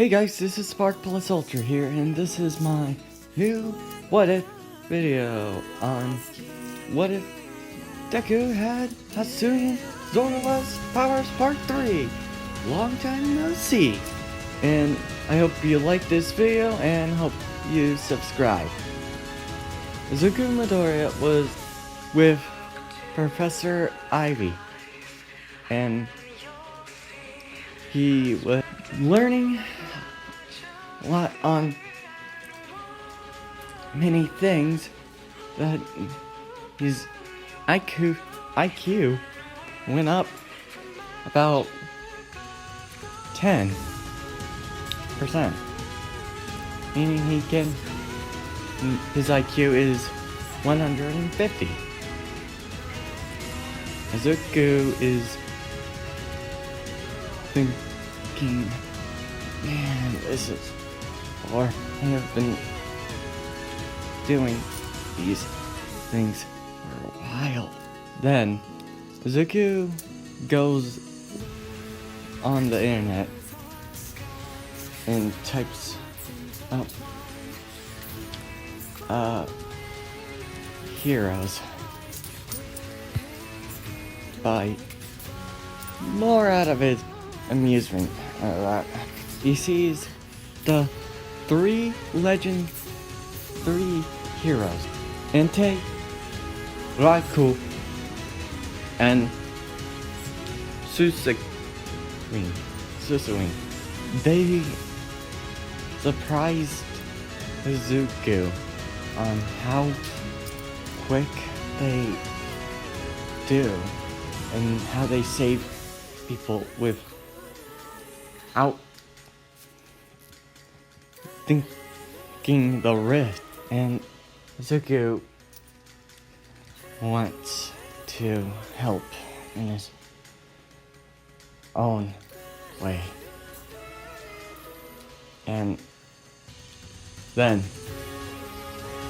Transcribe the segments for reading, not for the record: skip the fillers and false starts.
Hey guys, this is Spark Plus Ultra here, and this is my new What If video on What If Deku had Hisui Zorua's Powers Part 3. Long time no see. And I hope you like this video and hope you subscribe. Izuku Midoriya was with Professor Ivy, and he was learning a lot on many things that his IQ went up about 10%, meaning his IQ is 150. Izuku is thinking, man, this is, or I have been doing these things for a while. Then Izuku goes on the internet and types up heroes by more out of his amusement. He sees the three heroes, Entei, Raikou, and Susuwing. They surprised Izuku on how quick they do and how they save people without thinking the risk. And Izuku wants to help in his own way. And then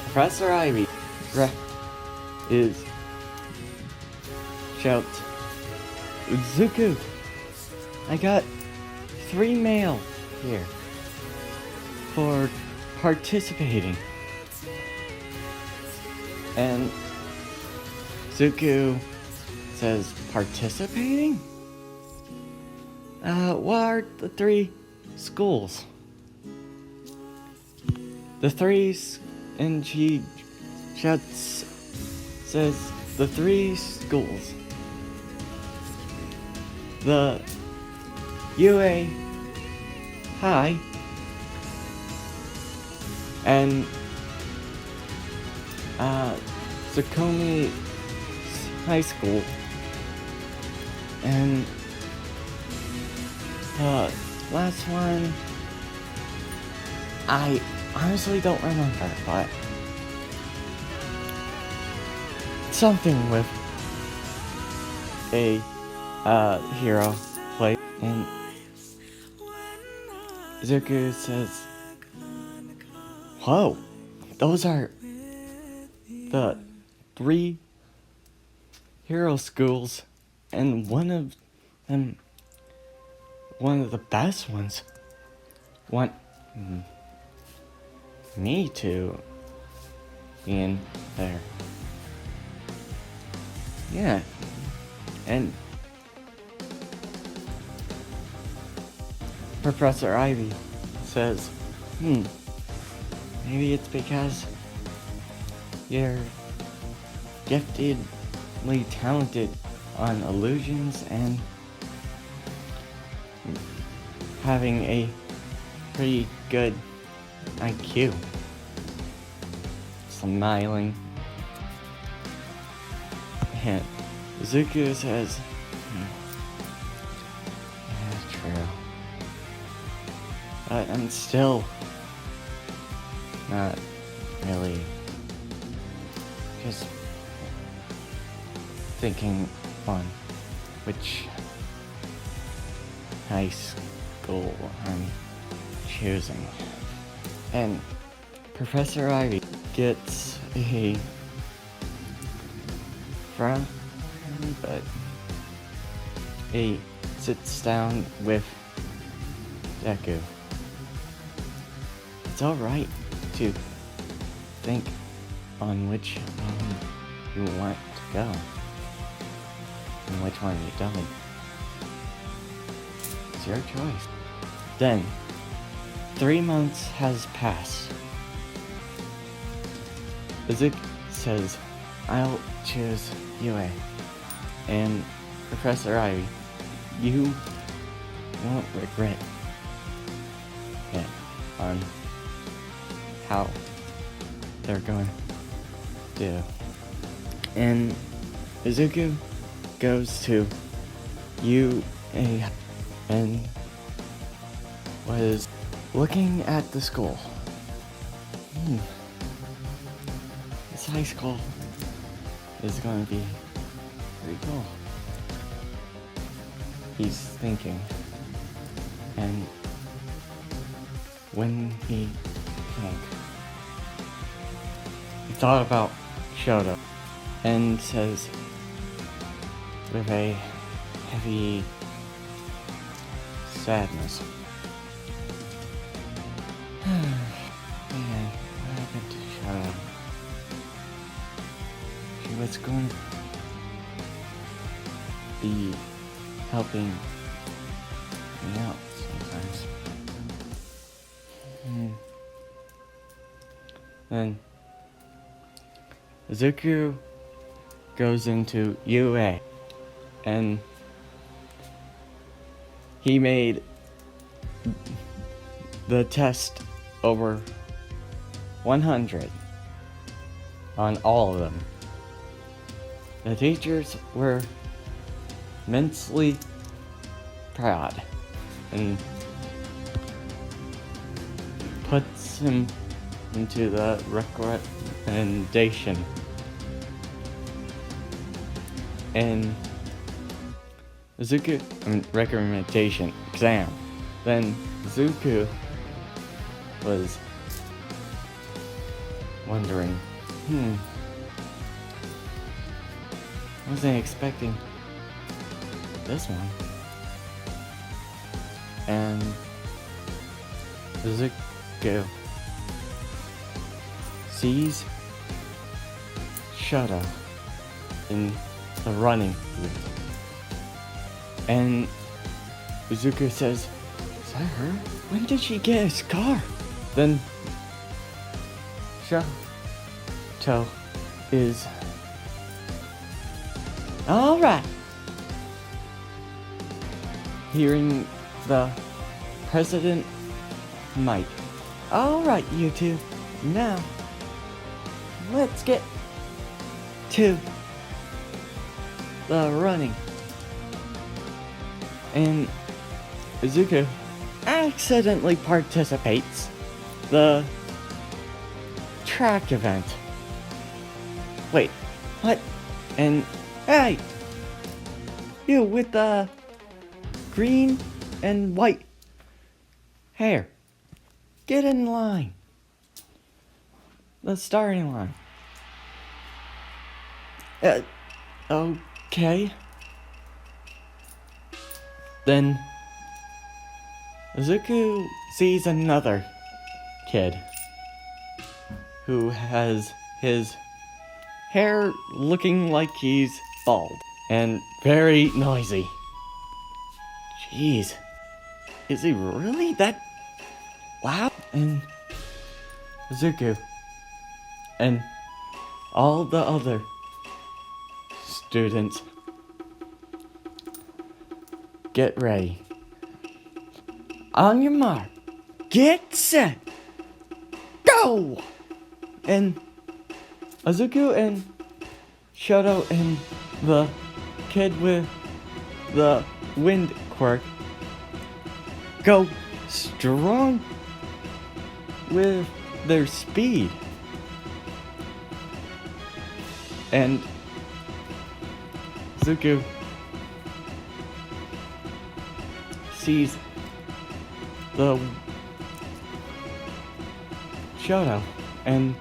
Professor Ivy shouts, "Izuku, I got 3 mail here for participating." And Izuku says, "Participating? What are the 3 schools?" The 3 and she says the 3 schools. The UA High and Tsukumi High School, and last one I honestly don't remember, but something with a hero play. And Izuku says, "Whoa, those are the 3 hero schools, and one of them, one of the best ones, want me to be in there." Yeah, and Professor Ivy says, maybe it's because you're giftedly talented on illusions and having a pretty good IQ. Smiling. And Izuku says, yeah, true. But I'm still not really just thinking on which high school I'm choosing. And Professor Ivy gets a front, but he sits down with Deku it's alright to think on which you want to go and which one you don't. It's your choice. Then, 3 months has passed. Izuku says, I'll choose UA. And Professor Ivy, you won't regret it on how they're going to do. And Izuku goes to UA and was looking at the school. This high school is going to be pretty cool. He's thinking. And when he thought about Shoto and says with a heavy sadness, man, what happened to Shoto? She was going to be helping me out sometimes. Then Izuku goes into UA and he made the test over 100 on all of them. The teachers were immensely proud and puts him into the recommendation. And recommendation exam. Then Zuko was wondering, wasn't expecting this one. And Zuko sees Shoto in the running field. And Izuku says, is that her? When did she get a scar? Then Shoto is alright. Hearing the President Mike. Alright, you two. Now, let's get to the running. And Izuku accidentally participates the track event. Wait, what? And hey, you with the green and white hair, get in line. The starting line. Okay. Then Izuku sees another kid who has his hair looking like he's bald and very noisy. Jeez, is he really that loud? And Izuku and all the other students get ready. On your mark, get set, go! And Izuku and Shoto and the kid with the wind quirk go strong with their speed. And Izuku sees the Shoto and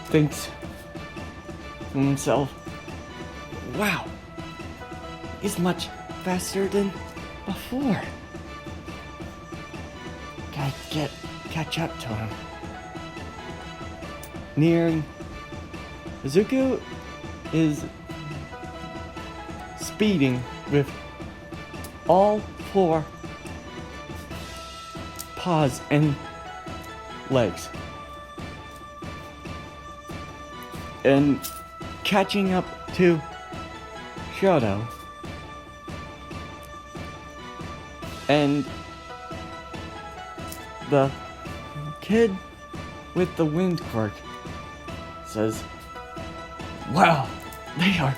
thinks to himself, wow, he's much faster than before. catch up to him. Nearing, Izuku is speeding with all 4 paws and legs, and catching up to Shoto, and the kid with the wind quirk says, "Wow, they are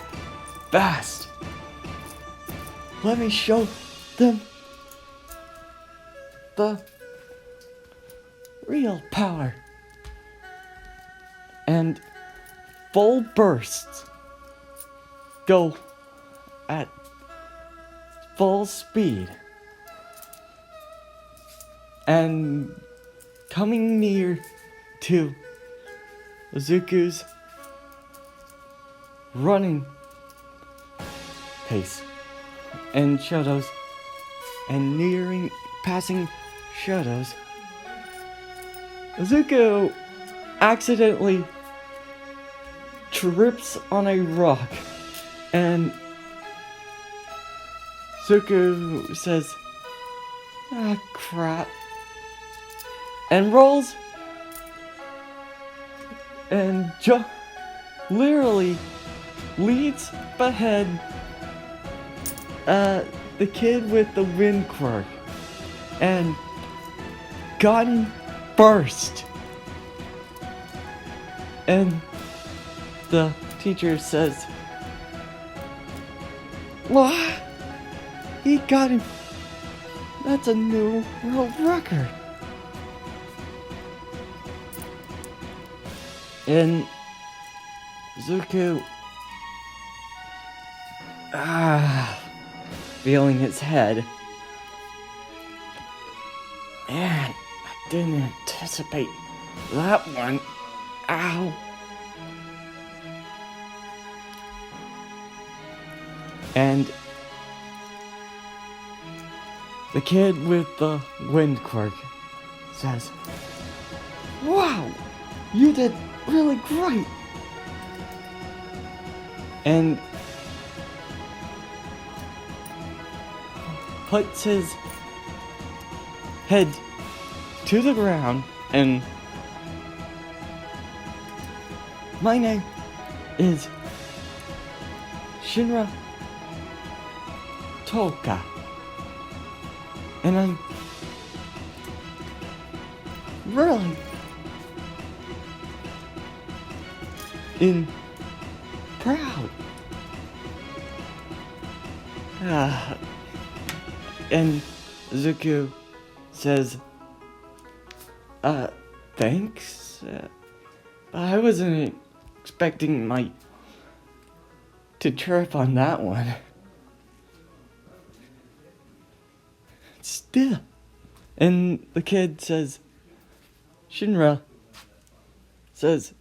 fast. Let me show them the real power." And full bursts go at full speed, and coming near to Izuku's running pace and Shoto's, and passing Shoto's, Izuku accidentally trips on a rock, and Izuku says, "Ah, crap," and rolls and literally leads ahead the kid with the wind quirk, and gun burst. And the teacher says, "What? He got him. That's a new world record." And Zuko, feeling his head. Man, I didn't anticipate that one. Ow. And the kid with the wind quirk says, "Wow, you did really great." And puts his head to the ground and, "My name is Shinra Toka, and I'm really proud." And Zuko says, "Thanks. I wasn't expecting to trip on that one." Still. And the kid says, Shinra says,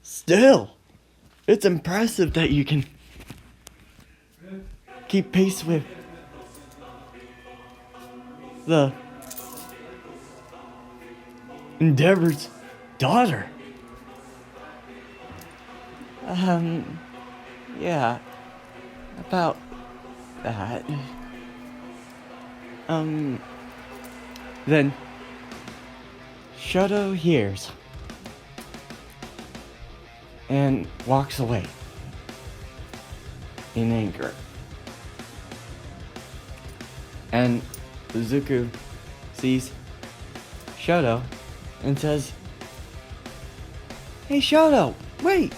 "Still, it's impressive that you can keep pace with the Endeavor's daughter." Yeah, about that. Then Shoto hears and walks away in anger. And Izuku sees Shoto and says, "Hey Shoto, wait!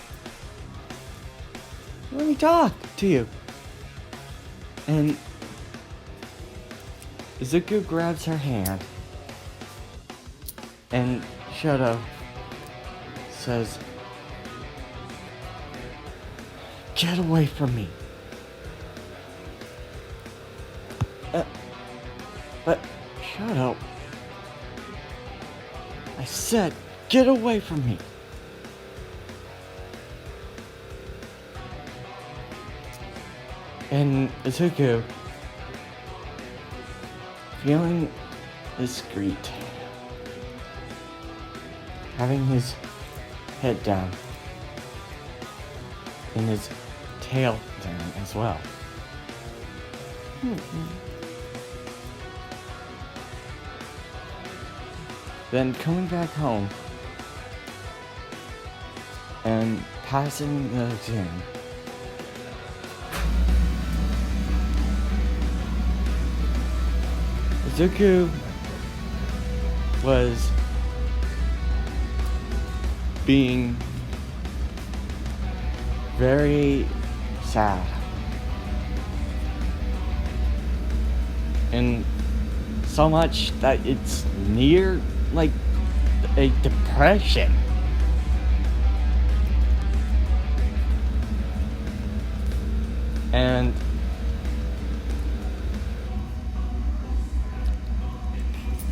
Let me talk to you." And Izuku grabs her hand, and Shoto says, "Get away from me." But Shoto, I said, "Get away from me." And Izuku, feeling discreet, having his head down and his tail down as well. Then coming back home and passing the exam. Deku was being very sad and so much that it's near like a depression. And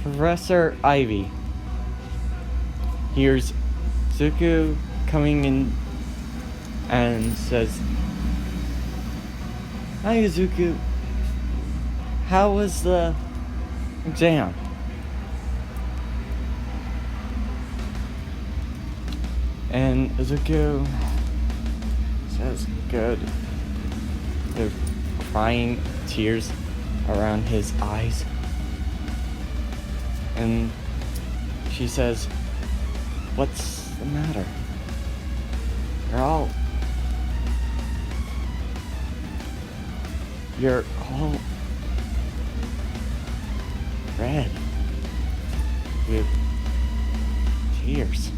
Professor Ivy hears Zuko coming in and says, "Hi, Zuko. How was the exam?" And Zuko says, "Good." They're crying, tears around his eyes. And she says, "What's the matter? You're all red with tears."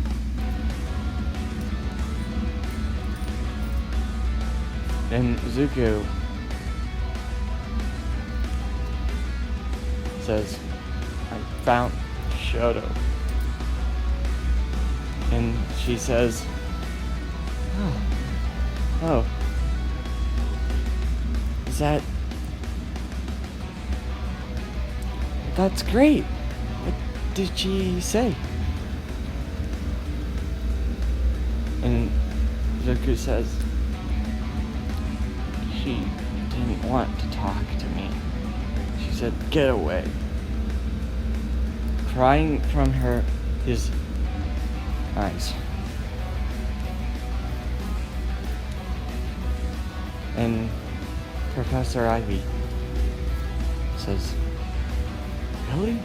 And Zuko says, "I found Shoto." And she says, Oh, that's great. What did she say?" And Zuko says, "She didn't want to talk to me. She said, 'Get away.'" Crying from his eyes. And Professor Ivy says, "Really?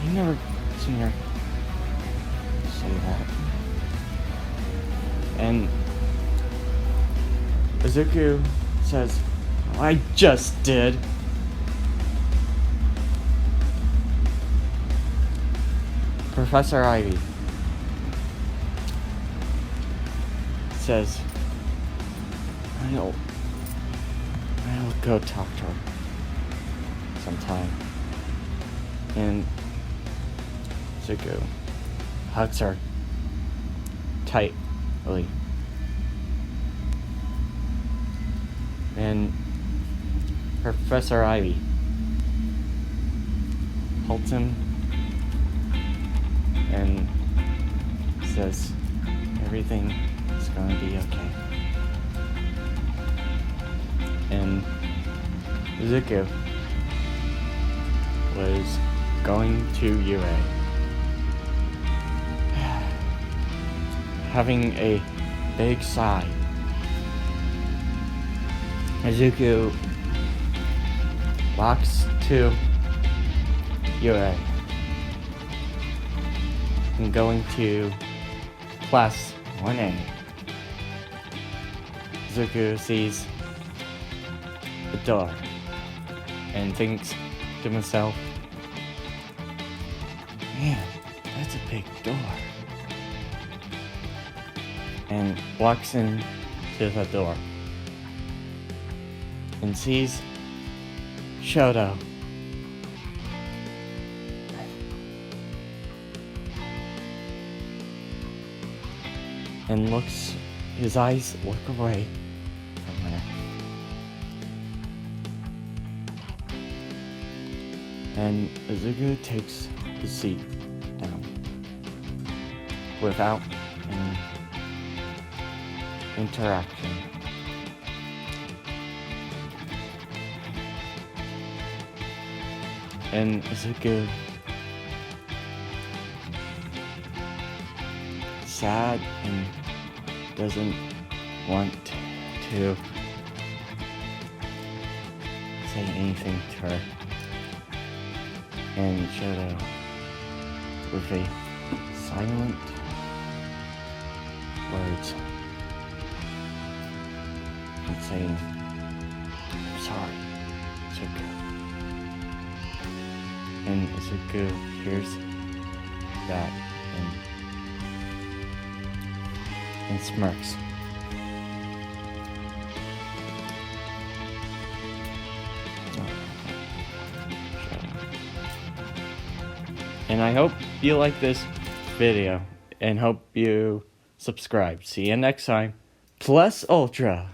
You never seen her say that." And Izuku says, "I just did." Professor Ivy says, I'll go talk to her sometime." And Zuko hugs her tightly. And Professor Ivy holds him and says, "Everything is going to be okay." And Zuko was going to UA, having a big sigh. Zuko walks to UA and going to class 1A. Zuko sees the door and thinks to himself, "Man, that's a big door." And walks into the door and sees Shoto. And his eyes look away from her. And Izuku takes the seat down without any interaction. And Izuku sad and doesn't want to say anything to her. And Shadow, with a silent words and saying, "I'm sorry, Zuko." And Zuko hears that and smirks. And I hope you like this video and hope you subscribe. See you next time. Plus Ultra.